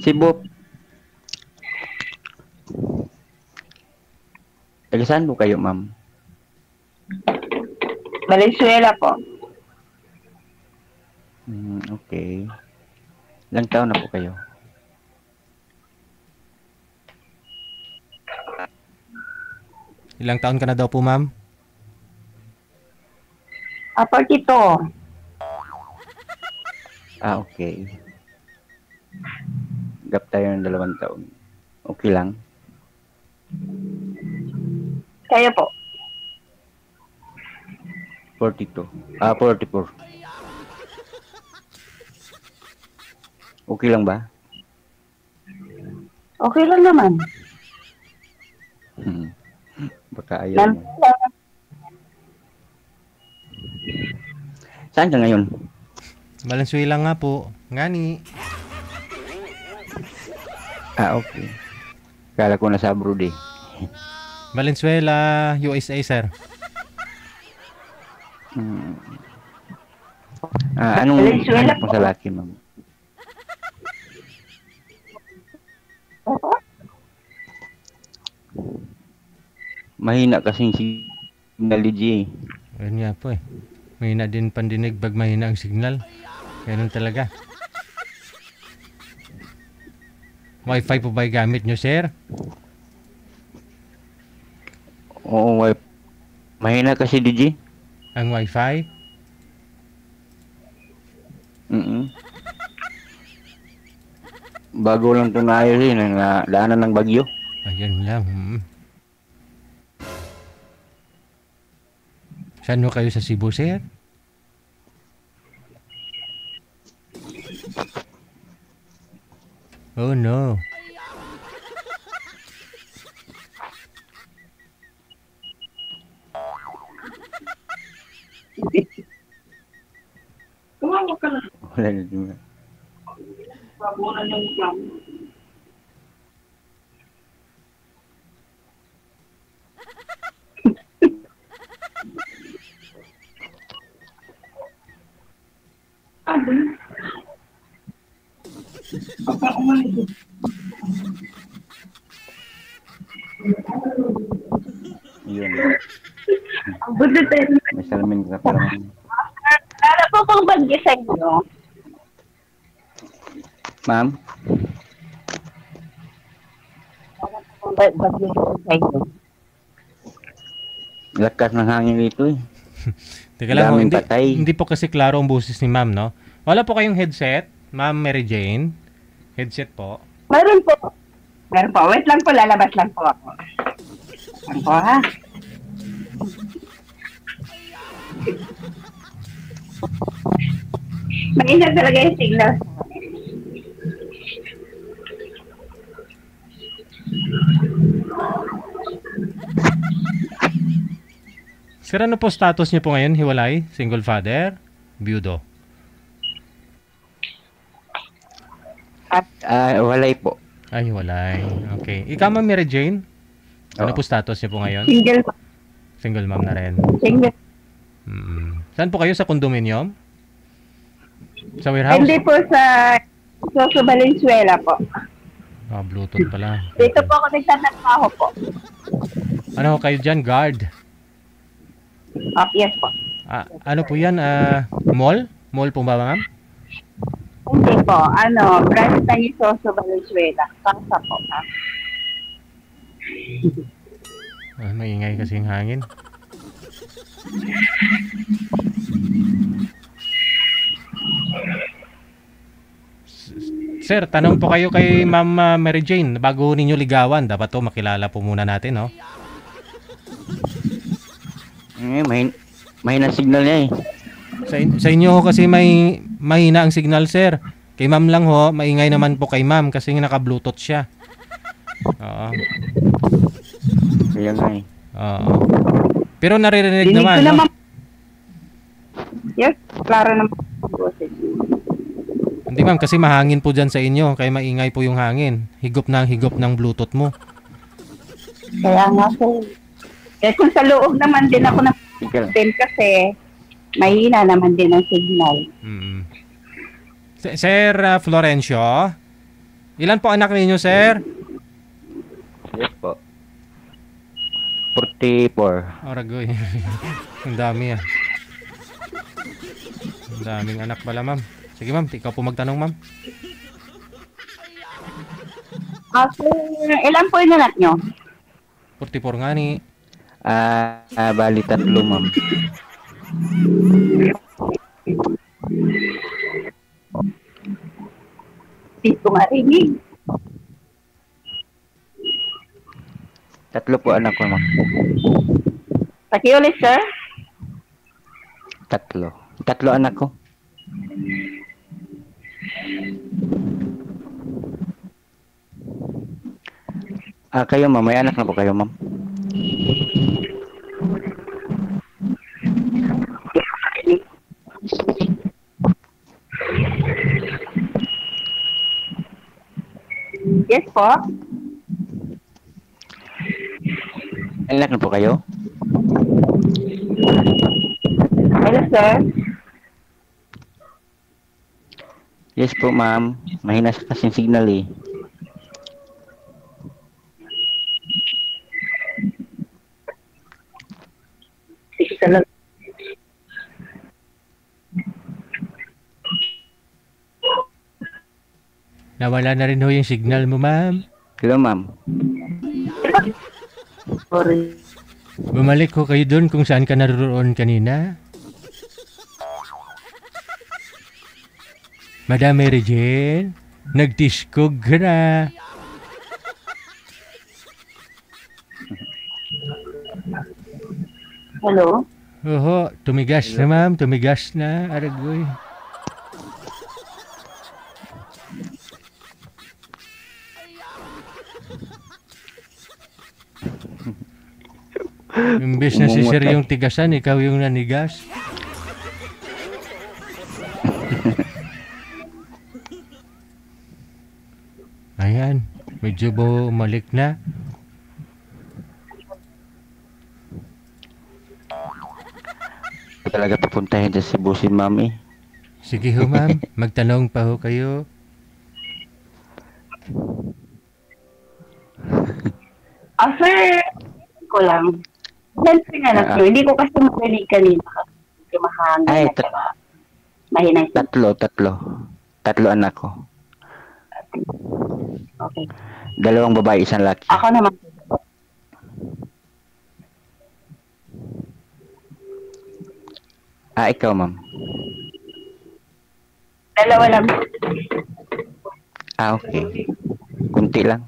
Cebu. Taga saan po kayo, ma'am? Valenzuela po. Okay. Ilang taon na po kayo? Ilang taon ka na daw po, ma'am? 42. Okay. Gap tayo ng 2 taon. Okay lang? Kayo po. 42. 44. Okay lang ba? Okay lang naman. Baka ayaw mo. Saan ka ngayon? Valenzuela nga po. Ngani. Okay. Kala ko nasa abroad eh. Valenzuela, USA, sir. Anong hanap mo sa laki, ma'am? Mahina kasing signal eh. Ayun nga po eh. Mahina din pandinig pag mahina ang signal. Ganun talaga. Wi-Fi po ba yung gamit nyo, sir? Oo, mahina kasi DJ. Ang Wi-Fi? Bago lang ito naayos eh, daanan ng bagyo. Ayun lang. Saan mo kayo sa Cebu, sir? Oh no. Tumawa ka na. Wala na din. Pabunan yung plan. Yun. Ang budo tayo. May salamin ka parang. Lala po pang bagyo sa inyo. Ma'am? Bagyo sa inyo. Lakas ng hangin dito eh. Teka lang, Daming patay. hindi po kasi klaro ang boses ni ma'am, no? Wala po kayong headset, ma'am Mary Jane? Headset po? Meron po. Meron po. Wait lang po. Lalabas lang po ako. Ano po ha? Maingat talaga yung signal. Sir, ano po status niyo po ngayon? Hiwalay? Single father? Byudo? Walay po. Ay, hiwalay. Okay. Ikaw, ma'am Mary Jane? Ano Oo. po status niyo po ngayon? Single. Single ma'am na rin. Single. Saan po kayo? Sa condominium? Sa warehouse? Hindi po sa Valenzuela po. Bluetooth pala. Dito po ako nagtatrabaho po. Ano kayo dyan? Guard? Yes po. Ano po yan? Mall? Mall po ba, ma'am? Hindi po. Branch na yung Valenzuela. Kasa po. Maingay kasi yung hangin. Sir, tanong po kayo kay Ma'am Mary Jane. Bago ninyo ligawan, dapat to makilala po muna natin, no? Mahina signal niya eh. Sa inyo ho kasi mahina ang signal, sir. Kay ma'am lang ho, maingay naman po kay ma'am kasi naka-bluetooth siya. Oo. Kaya nga eh. Oo. Pero naririnig Dinig naman, ko no? naman. Yes, klaro naman. Hindi ma'am, kasi mahangin po dyan sa inyo. Kaya maingay po yung hangin. Higop ng bluetooth mo. Kaya nga po. Eh kung sa loob naman din ako din kasi mahina naman din ang signal. Sir Florencio, ilan po anak ninyo, sir? Yes po. 44. Aragoy. Ang dami ah. Ang daming anak pala, ma'am. Sige, ma'am. Ikaw po magtanong, ma'am. Sir, ilan po yung anak nyo? 44 nga ni. Bali 3, ma'am. Dito nga rinig. 3 po anak ko, ma'am. Pakiulit, sir. 3. 3 anak ko. Kayo, ma'am. May anak na po kayo, ma'am. Yes po. May anak na po kayo? Hello, sir. Yes po, ma'am. Mahina kasing signal eh. Isa lang. Nawala na rin ho yung signal mo, ma'am. Hello, ma'am. Sorry. Bumalik ho kayo doon kung saan ka naroon kanina. Madam Mary Jane, nagtiskog ka na. Hello? Oho, tumigas na, ma'am. Tumigas na. Aragoy. Imbes na si Sir yung tigasan, ikaw yung nanigas. Ayan, medyo bumalik na. Talaga papuntahin sa Cebu si ma'am eh. Sige ho, ma'am. Magtanong pa ho kayo. Sir, ko lang. Siyempre nga anak nyo, hindi ko kasi marinig kanina kasi mahangin Ay, at saka mahinang. 3 anak ko. Okay. 2 babae, 1 laki. Ako naman. Ikaw, ma'am. 2 lang. Okay. Kunti lang.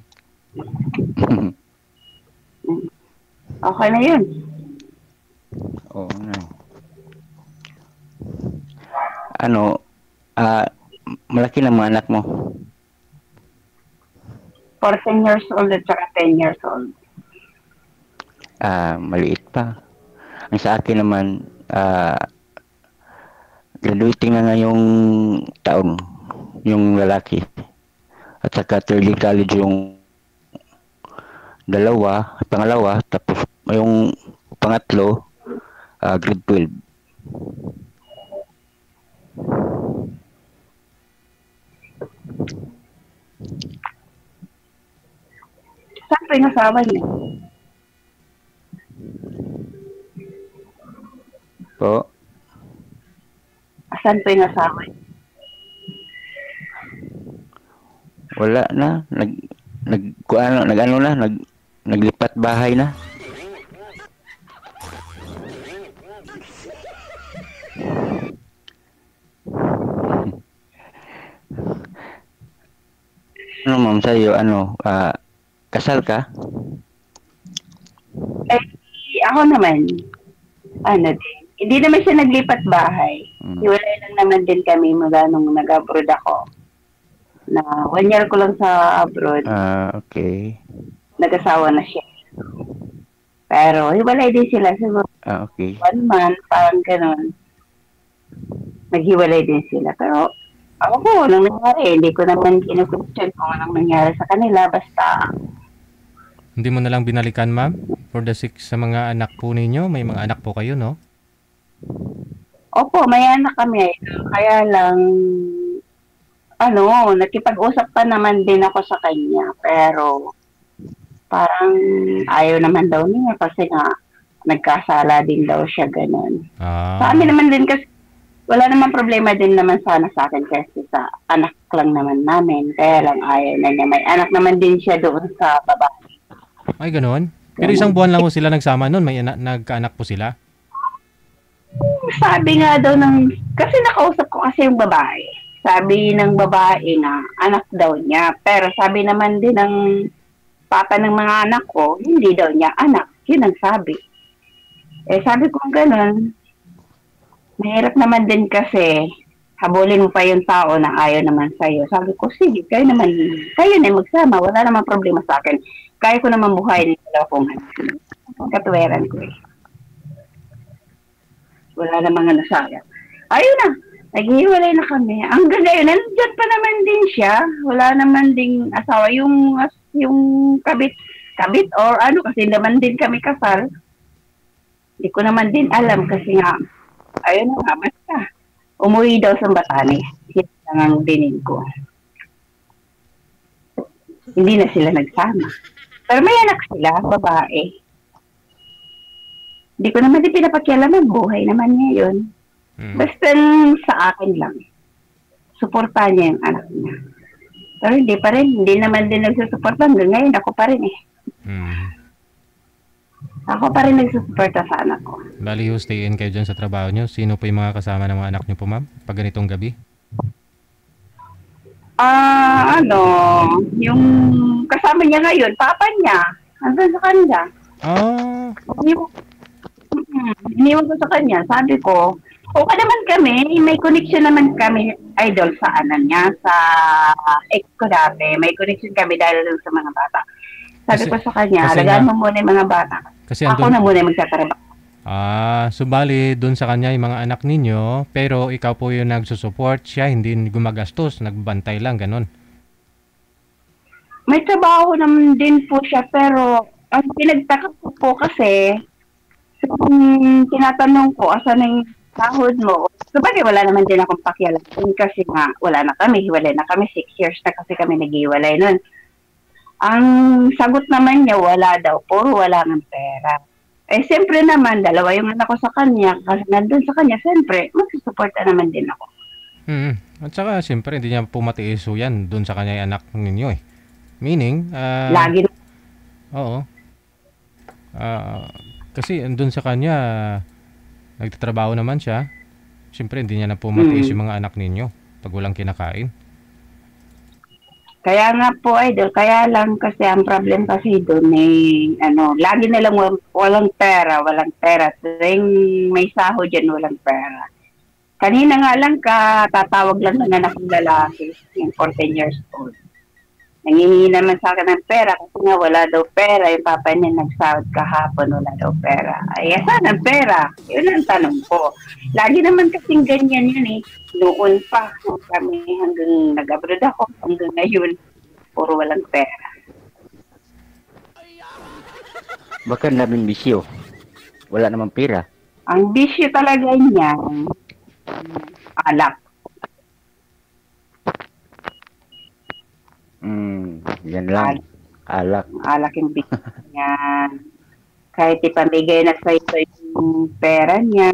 Okay na yun. Oo nga. Ano, malaki na mga anak mo. 14 years old at saka 10 years old. Maliit pa. Ang sa akin naman, graduating na ngayong taon yung lalaki. At saka early college yung pangalawa, tapos yung pangatlo, grade 12. Saan po yung asawa niyo? Po, Saan po yung asawa niyo? wala na. Naglipat bahay na. Ano, ma'am, sa'yo, kasal ka? Eh, ako naman, din. Hindi naman siya naglipat bahay. Hiwalay lang naman din kami mula nung nag-abroad ako. Na 1 year ko lang sa abroad. Okay. Nag-asawa na siya. Pero hiwalay din sila. Siguro Okay. 1 month, parang ganun. Naghiwalay din sila. Pero ako ko, walang nangyari. Hindi ko naman kinukwestiyon kung anong nangyari sa kanila. Basta, Hindi mo na lang binalikan, ma'am? For the sake sa mga anak po ninyo, may mga anak po kayo, no? opo, may anak kami. Kaya lang, nakipag-usap pa naman din ako sa kanya, pero parang ayaw naman daw niya kasi nga nagkasala din daw siya ganun. Sa amin naman din kasi wala namang problema din naman sana sa akin kasi sa anak lang naman namin. Kaya lang ayaw na niya. May anak naman din siya doon sa babae. Ay, ganoon? Pero isang buwan lang po sila nagsama noon. May nagkaanak po sila? Sabi nga daw kasi nakausap ko kasi yung babae. Sabi ng babae na anak daw niya. Pero sabi naman din ng papa ng mga anak ko, hindi daw niya anak. Yun ang sabi. Sabi ko gano'n, mahirap naman din kasi habulin mo pa yung tao na ayaw naman sa'yo. Sabi ko, sige, kayo na magsama. Wala naman problema sa akin. Kaya ko naman buhay nila kung katuweran ko eh. Wala namang sayang. Ayun na, naghihiwalay na kami. Hanggang ngayon, nandiyan pa naman din siya. Wala naman ding asawa. Yung kabit or kasi naman din kami kasal. Hindi ko naman din alam kasi nga, ayun na nga, basta. Umuwi daw sa Batanes. Yan lang ang dinig ko. Hindi na sila nagsama. Pero may anak sila, babae. Hindi ko naman din pinapakialaman. Buhay naman niya yun. Basta sa akin lang. Suportahan niya yung anak niya. Pero hindi pa rin. Hindi naman din nagsusuporta. Hanggang ngayon, ako pa rin eh. Ako pa rin nagsusuporta sa anak ko. Bali, stay in kayo dyan sa trabaho nyo. Sino po yung mga kasama ng mga anak nyo po, ma'am? Pag ganitong gabi? Yung kasama niya ngayon, papa niya. Andun sa kanya. Iniwan ko sa kanya. Sabi ko, okay naman kami. May connection naman kami, idol, sa niya. Sa ex ko dati. May connection kami dahil sa mga bata. Sabi ko sa kanya, alagaan mo muna yung mga bata. Kasi ako na muna magtatrabaho. So bali, dun sa kanya yung mga anak ninyo, pero ikaw po yung nagsusupport, siya hindi gumagastos, nagbantay lang, ganun. May trabaho naman din po siya, pero ang pinagtaka ko po kasi, kung tinatanong ko, asan yung sahod mo? So bagay, wala naman din akong pakialam. Kasi nga, wala na kami, hiwalay na kami, 6 years na kasi kami naghiwalay nun. Ang sagot naman niya, wala daw, puro wala ng pera. Siyempre naman, dalawa yung anak ko sa kanya, kasi nandun sa kanya, siyempre, magsusuporta naman din ako. At saka, siyempre, hindi niya pumatiiso yan dun sa kanya yung anak ninyo eh. Meaning, lagi na. Oo. Kasi, dun sa kanya, nagtatrabaho naman siya. Siyempre, hindi niya na pumatiis yung mga anak ninyo pag walang kinakain. Kaya nga po, idol, kaya lang kasi ang problem kasi doon lagi nilang walang pera. Tuwing may sahod dyan, walang pera. Kanina nga lang tatawag lang ng anak ng lalaki, yung 14 years old. Nangihingi naman sa akin ng pera kasi nga wala daw pera. Yung papa niya nagsahod kahapon, wala daw pera. Ay, saan ang pera? Yun ang tanong ko. Lagi naman kasing ganyan yun eh. Noon pa kami hanggang nag-abroad ako, hanggang ngayon, puro walang pera. Baka namin bisyo. Wala namang pera. Ang bisyo talaga niya, alak. Yan lang. Alak. Alak yung bisyo niya. Kahit ipamigay na sa ito yung pera niya,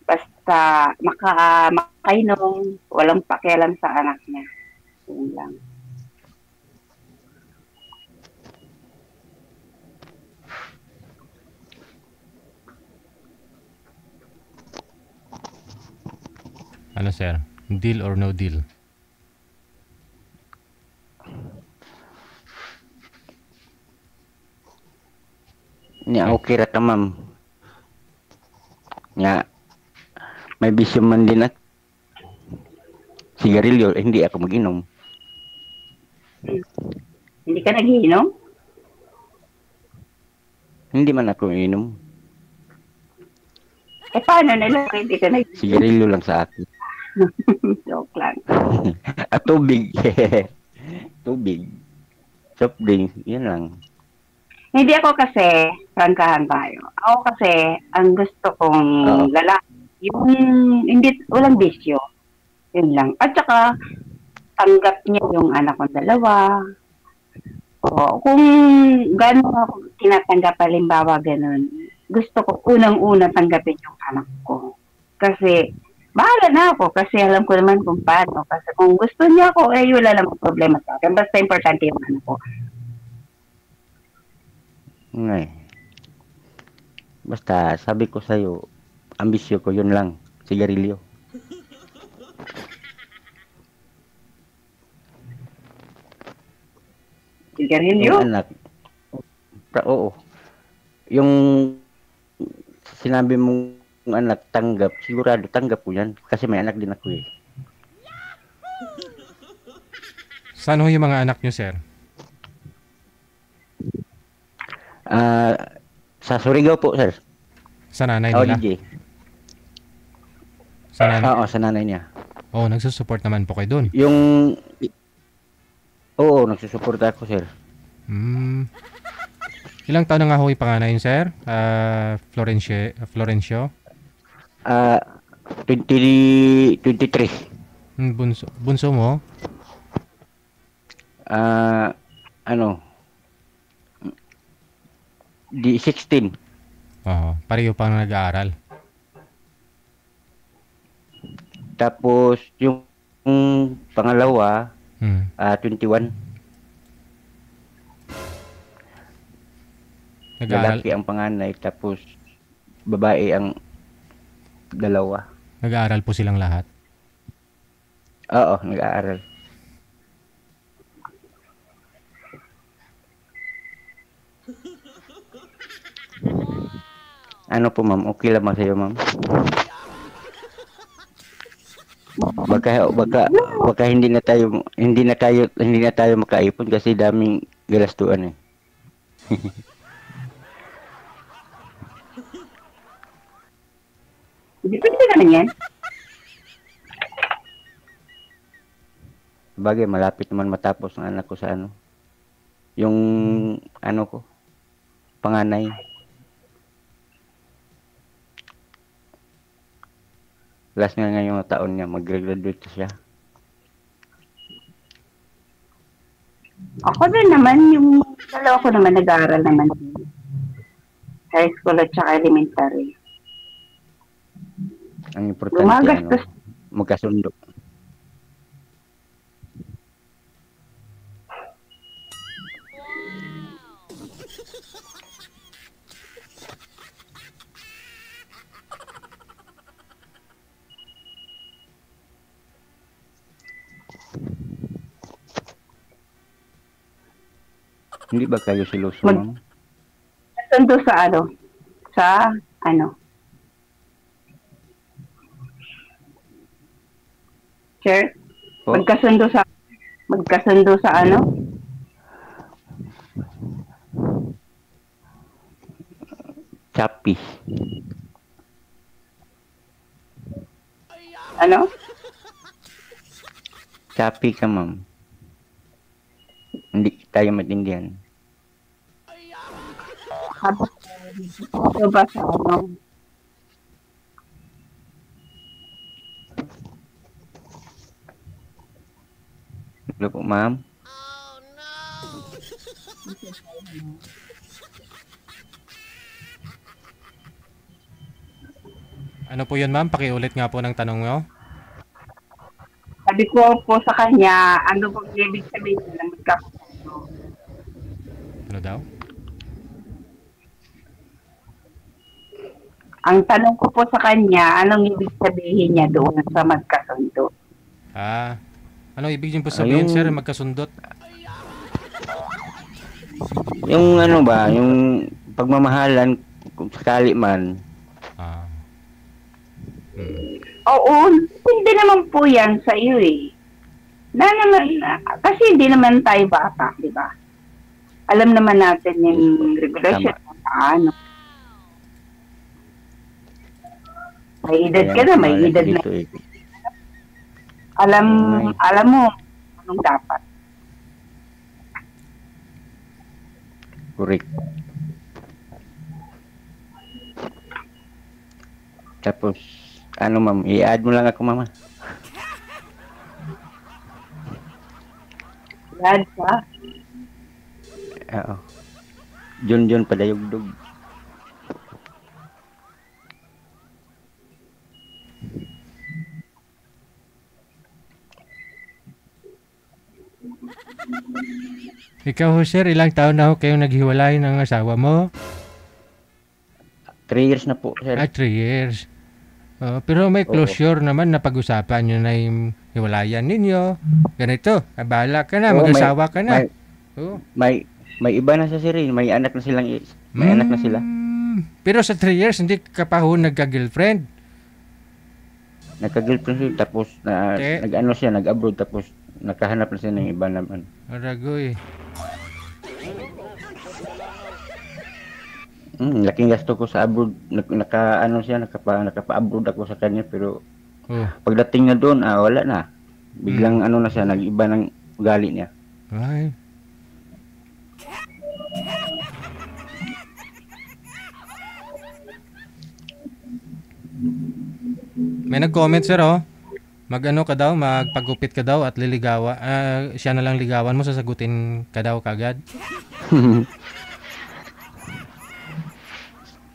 basta makainom, walang pakialam sa anak niya. Yun lang. Ano sir? Deal or no deal? Nya okay ra ta ma'am. Nya may bisyo man din at sigarilyo, hindi ako mag-inom. Hindi ka nag-iinom? Hindi man ako inom. Paano nila kung hindi ka nag-iinom? Sigarilyo lang sa akin. Joke lang. At tubig. Tubig. Soft drinks, yan lang. Hindi ako kasi, prangkahan tayo. Ako kasi, ang gusto kong lalaki, yung hindi, walang bisyo. Yun lang. At saka, tanggap niya yung anak kong dalawa. O, kung gano'n ako tinatanggap, halimbawa ganun, gusto ko unang-una tanggapin yung anak ko. Kasi, bahala na ako kasi alam ko naman kung paano. Kasi kung gusto niya ako, wala namang problema sa akin. Basta importante yung anak ko. Ngay. Basta, sabi ko sa'yo, ambisyo ko, yun lang. Sigarilyo. Sigarilyo? Yung anak. Oo. Yung sinabi mong anak tanggap, sigurado tanggap ko yan. Kasi may anak din ako eh. Saan ho yung mga anak nyo, sir? Sa Surigao po, sir. Sa nanay nila? DJ. Sa nanay? Oo, sa nanay niya. Oo, nagsusupport naman po kayo dun. Oo, nagsusuporta ako, sir. Ilang taon na nga ho yung panganay yun, sir? Florencio? 23. Bunso mo? Di 16. Oo, pareho pang nag-aaral. Tapos, yung pangalawa, 21. Nag-aaral, Lalaki ang panganay, tapos babae ang dalawa. nag-aaral po silang lahat. Oo, nag-aaral. Ano po, ma'am? Okay lang ba sa'yo, ma'am? Baka hindi na tayo makaipon kasi daming galastuan eh. Depende naman yan. Bagay, malapit naman matapos ng anak ko sa ano. Yung ano ko, panganay. Last nga ngayong taon niya, mag-graduate siya. Ako din naman, yung dalawa ko naman nag-aaral naman. High school at saka elementary. Ang importante, Gumagastos. magkasundo. Hindi ba kayo siloso, ma'am? Sundo sa ano? Sa ano? Sir? Oh. Magkasundo sa ano? Chappy. Ano? Chappy ka, ma'am. Hindi tayo maintindihan. Ano ba sa ano? Hello po, ma'am. Ano po yun, ma'am? Pakiulit nga po ng tanong nyo. Sabi ko po sa kanya, ano bang ibig sabihin ng magkasundo? Ano daw? Ang tanong ko po sa kanya, anong ibig sabihin niya doon sa magkasundo? Ano ibig niyo po sabihin, sir, magkasundot? Yung ano ba, yung pagmamahalan kung sakali man. Oo, hindi naman po yan sa iyo eh. Kasi hindi naman tayo bata, di ba? Alam naman natin yung regulation ano. May edad ka na, may edad na. Eh. Alam mo anong dapat. Correct. Tapos, ano ma'am, i-add mo lang ako, mama. Brad pa. Oo. Jun padayugdog. Ikaw ho, sir, ilang taon na ho kayong naghiwalay ng asawa mo? 3 years na po, sir. 3 years. Pero may closure naman na pag-usapan nyo na yung hiwalayan ninyo. Ganito, abala ka na, Oo, mag-asawa ka na. May iba na sa sir, may anak na silang may anak na sila. Pero sa 3 years, hindi ka pa ho nagka-girlfriend? Nagka-girlfriend siya, tapos nag-ano siya, nag-abroad, tapos nakahanap na siya ng iba naman. Aragoy. Laking gasto ko sa abroad. Nakapa-abroad ako sa kanya, pero pagdating na doon, wala na. Biglang ano na siya, nag-iba ng ugali niya. Ay. May nag-comment, sir, Mag-ano ka daw, magpagupit ka daw at liligawa. Siya na lang ligawan mo, sasagutin ka daw kagad.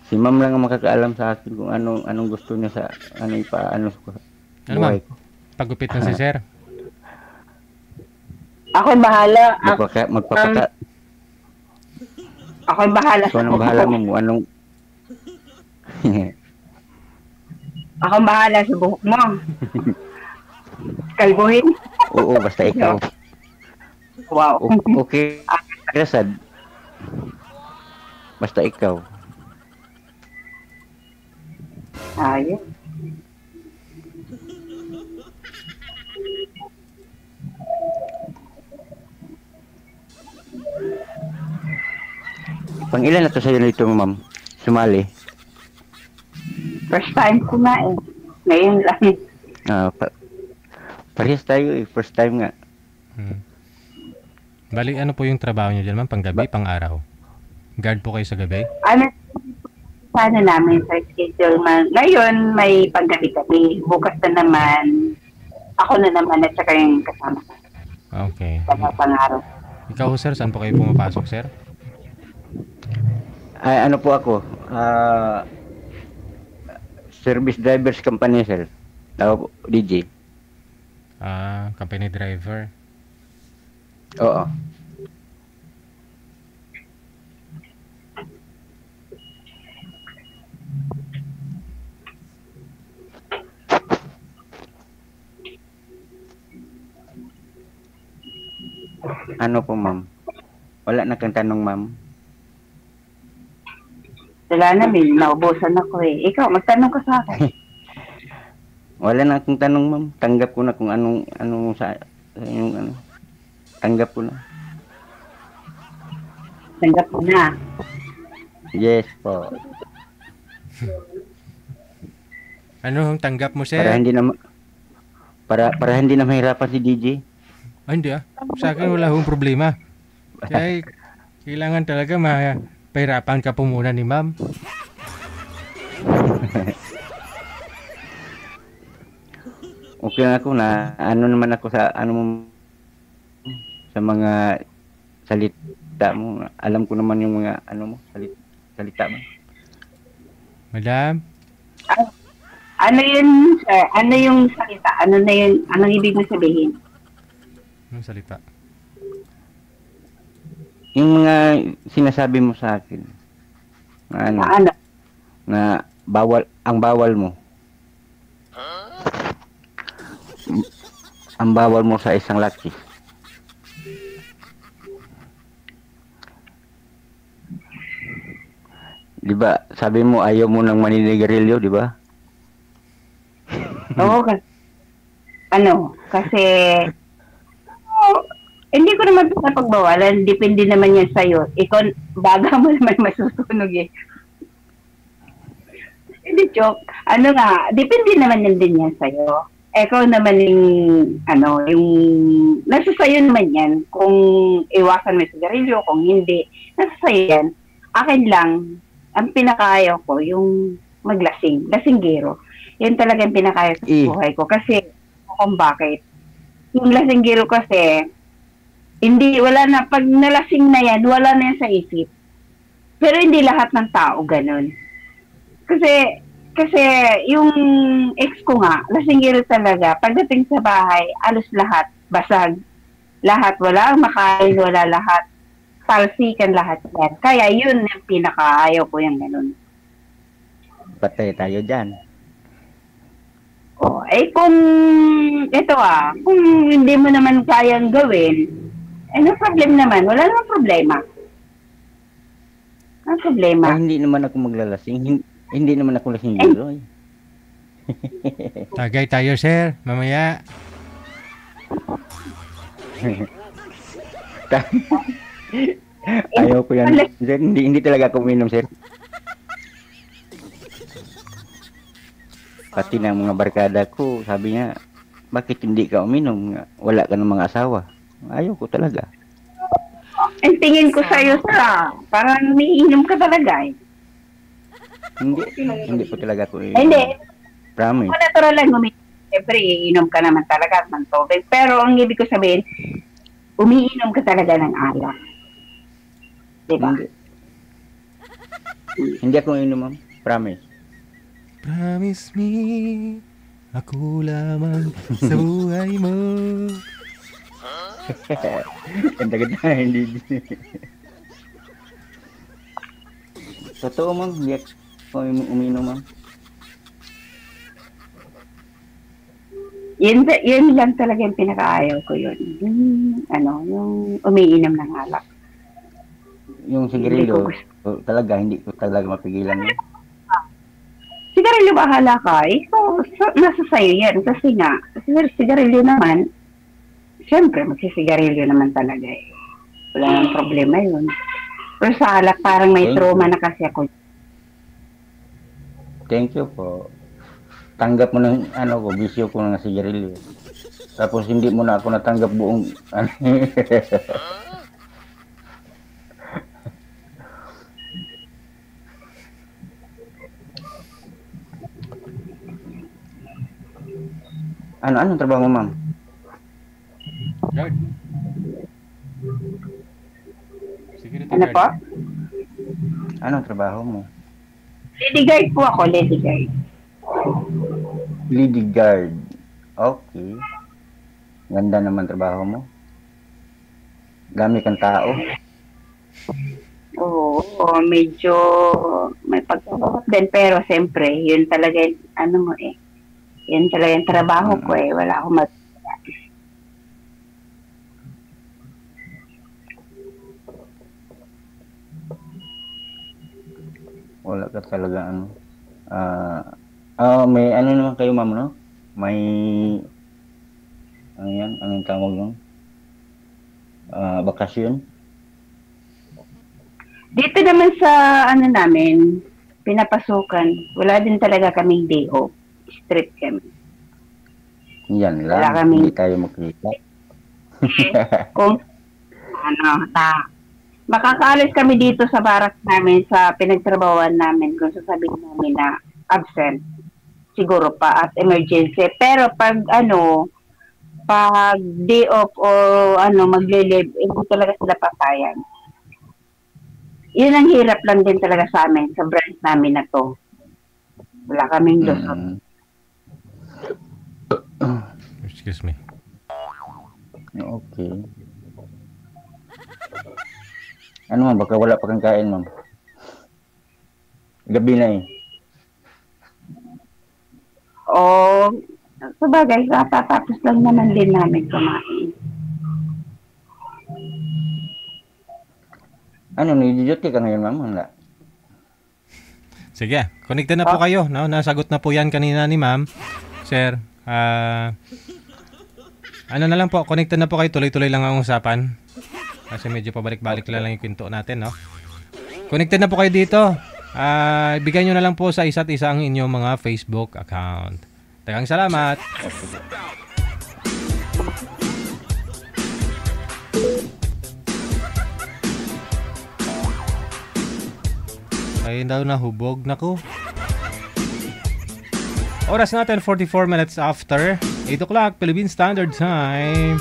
Si ma'am lang ang makakaalam sa akin kung anong gusto niya sa ano ko. Ano ma'am? Pagupit na si sir. Ako'y bahala. Magpapata. Ako'y bahala So, anong bahala mo? Anong... Ako'y bahala sa buhok mo. Kalbuhin. Oo, basta ikaw. Wow. Okay. Rasad. Basta ikaw. Ayun. Pang ilan na to sa'yo nito, ma'am? Sumali? First time ko na eh. Ngayon lang. Parehas tayo eh. First time nga. Bali, ano po yung trabaho nyo dyan, ma'am? Pang gabi, pang araw? Guard po kayo sa gabi? Sana namin sa schedule man. Ngayon, may paggabi-gabi. Bukas na naman, ako na naman at saka yung kasama. Okay. Pang-araw. Ikaw, sir, saan po kayo pumapasok, sir? Ay, ano po ako? Service drivers company, sir. DJ. Company driver. Oo. Ano po, ma'am? Wala na kang tanong, ma'am. Wala na, Mil. Naubusan ako eh. Ikaw, magtanong ka sa akin. Wala na akong tanong, ma'am. Tanggap ko na kung anong sa yung ano. Tanggap ko na. Tanggap ko na. Yes po. Ano ang tanggap mo, sir? Para hindi na mahirapan si DJ. Hindi Sa akin wala akong problema. Kaya kailangan talaga pahirapan ka po muna ni ma'am. Okay lang ako na ano naman ako sa sa mga salita mo. Alam ko naman yung mga salita mo. Madam? Ano yun, sir? Ano yung salita? Ano na yun? Anong ibig mo sabihin? Anong salita? Yung mga sinasabi mo sa akin. Na bawal mo. Ang bawal mo sa isang laki. Di ba? Sabi mo ayaw mo ng maninigarilyo, di ba? Oo, kasi hindi ko naman pagbawalan. Depende naman yan sa'yo. Ikaw, baga mo naman masusunog eh. Hindi, joke. Depende naman yan din yan sa'yo. Ikaw naman yung nasa sa'yo naman yan. Kung iwasan mo yung sigarilyo, kung hindi, nasa sa'yo yan. Akin lang, ang pinakaayaw ko, yung maglasing. Lasinggero. Yan talaga yung pinakaayaw sa buhay ko. Kasi, kung bakit. Yung lasinggero kasi, Hindi, wala na. Pag nalasing na yan, wala na yan sa isip. Pero hindi lahat ng tao ganun. Kasi yung ex ko nga, lasinggero talaga. Pagdating sa bahay, alos lahat, basag. Lahat, wala ang makain, wala lahat. Talsikan lahat yan. Kaya yun yung pinakaayaw ko yung ganun. Patay tayo dyan. Oh, kung kung hindi mo naman kayang gawin, no problem naman. Wala namang problema. Ano problema? Hindi naman ako maglalasing. Hindi naman ako lasing dito. Tagay tayo, sir. Mamaya. Ayaw ko yan. Sir, hindi talaga ako uminom, sir. Pati ng mga barkada ko, sabi niya, bakit hindi ka uminom? Wala ka ng mga asawa. Ayaw ko talaga. Ang tingin ko sa'yo parang umiinom ka talaga eh. Hindi po talaga ako Hindi. Promise. Natural lang umiinom. Siyempre, iinom ka naman talaga ng tubig. Pero ang ibig ko sabihin, umiinom ka talaga ng alak. Diba? Hindi ako inom, ma'am. Promise. Promise me, ako lamang sa buhay mo. Ganda-ganda, hindi. Totoo, ma'am. Hindi ako uminom, ma'am. Yun lang talaga yung pinakaayaw ko yun. Yung umiinom ng alak. Yung sigarilyo, talaga, hindi ko talaga mapigilan. Sigarilyo bahala ka. Nasa sayo yan. Kasi nga, sigarilyo naman, siyempre, magsisigarilyo naman talaga eh. Wala nang problema yun. Pero sa alak, parang may trauma na kasi ako. Thank you po. Tanggap mo ng bisyo ko ng sigarilyo. Tapos hindi mo na ako natanggap buong anong trabaho mo, ma'am? Guard. Security Ano guard. po? Anong trabaho mo? Lady guard po ako, lady guard. Lady guard. Okay. Ganda naman trabaho mo. Dami kang tao. Oo, medyo may pagkakot din. Pero siyempre, yun talaga yun talaga yung trabaho ko eh. Wala akong Wala ka talaga may naman kayo, ma'am, no? May anong tawag nun? Bakasyon? Dito naman sa namin, pinapasukan, wala din talaga kaming day off. Strict kami. Yan lang. Wala kami. Hindi tayo makikita. Kung makakaalis kami dito sa barak namin, sa pinagtrabawan namin, kung sasabihin namin na absent, siguro pa at emergency. Pero pag day off o magle-leave, hindi talaga sila papayag. Yun ang hirap lang din talaga sa amin, sa branch namin na to. Wala kaming lusot. Excuse me. Okay. Ano, ma'am? Baka wala pa kang kain, ma'am. Gabi na eh. Sabagay, katatapos lang naman din namin kumain. Nag-duty ka ngayon, ma'am? Wala. Sige, connected na po kayo. No? Nasagot na po yan kanina ni ma'am. Sir, na lang po, connected na po kayo. Tuloy-tuloy lang ang usapan. Kasi medyo pabalik-balik lang yung kwento natin, no? Connected na po kayo dito. Ibigay nyo na lang po sa isa't isa ang inyong mga Facebook account. Tagang salamat. Ayun daw na hubog. Naku. Oras natin 44 minutes after 8 o'clock Philippine Standard Time.